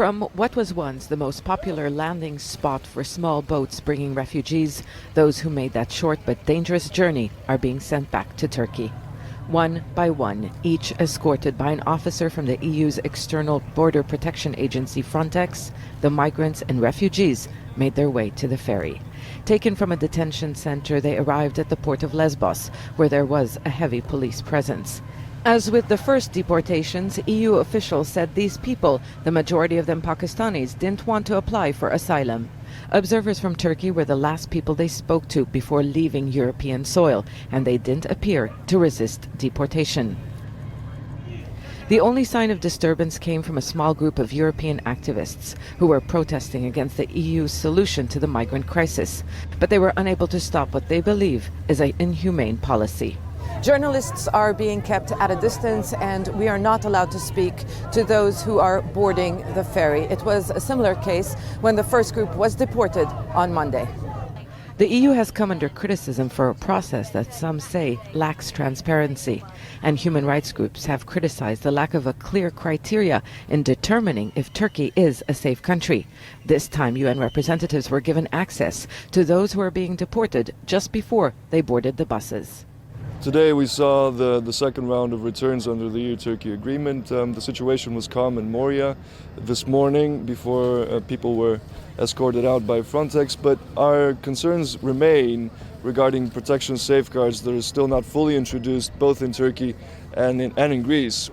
From what was once the most popular landing spot for small boats bringing refugees, those who made that short but dangerous journey are being sent back to Turkey. One by one, each escorted by an officer from the EU's external border protection agency Frontex, the migrants and refugees made their way to the ferry. Taken from a detention center, they arrived at the port of Lesbos, where there was a heavy police presence. As with the first deportations, EU officials said these people, the majority of them Pakistanis, didn't want to apply for asylum. Observers from Turkey were the last people they spoke to before leaving European soil, and they didn't appear to resist deportation. The only sign of disturbance came from a small group of European activists who were protesting against the EU's solution to the migrant crisis, but they were unable to stop what they believe is an inhumane policy. Journalists are being kept at a distance, and we are not allowed to speak to those who are boarding the ferry. It was a similar case when the first group was deported on Monday. The EU has come under criticism for a process that some say lacks transparency, and human rights groups have criticized the lack of a clear criteria in determining if Turkey is a safe country. This time, UN representatives were given access to those who are being deported just before they boarded the buses. Today we saw the second round of returns under the EU-Turkey agreement. The situation was calm in Moria this morning before people were escorted out by Frontex, but our concerns remain regarding protection safeguards that are still not fully introduced both in Turkey and in Greece.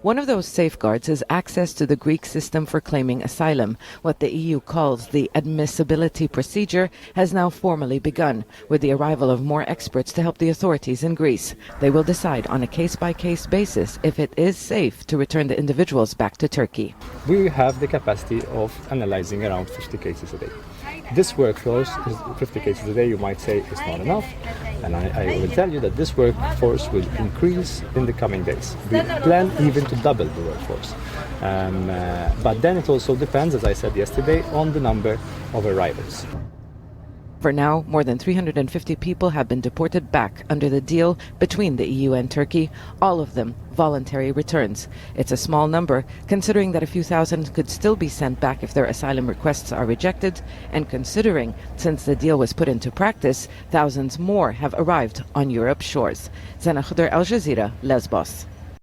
One of those safeguards is access to the Greek system for claiming asylum. What the EU calls the admissibility procedure has now formally begun, with the arrival of more experts to help the authorities in Greece. They will decide on a case-by-case basis if it is safe to return the individuals back to Turkey. We have the capacity of analyzing around 50 cases a day. This workforce, 50 cases a day, you might say is not enough. And I will tell you that this workforce will increase in the coming days. We plan even to double the workforce. But then it also depends, as I said yesterday, on the number of arrivals. For now, more than 350 people have been deported back under the deal between the EU and Turkey, all of them voluntary returns. It's a small number, considering that a few thousand could still be sent back if their asylum requests are rejected, and considering, since the deal was put into practice, thousands more have arrived on Europe's shores. Zeina, Khodr, Jazeera, Lesbos.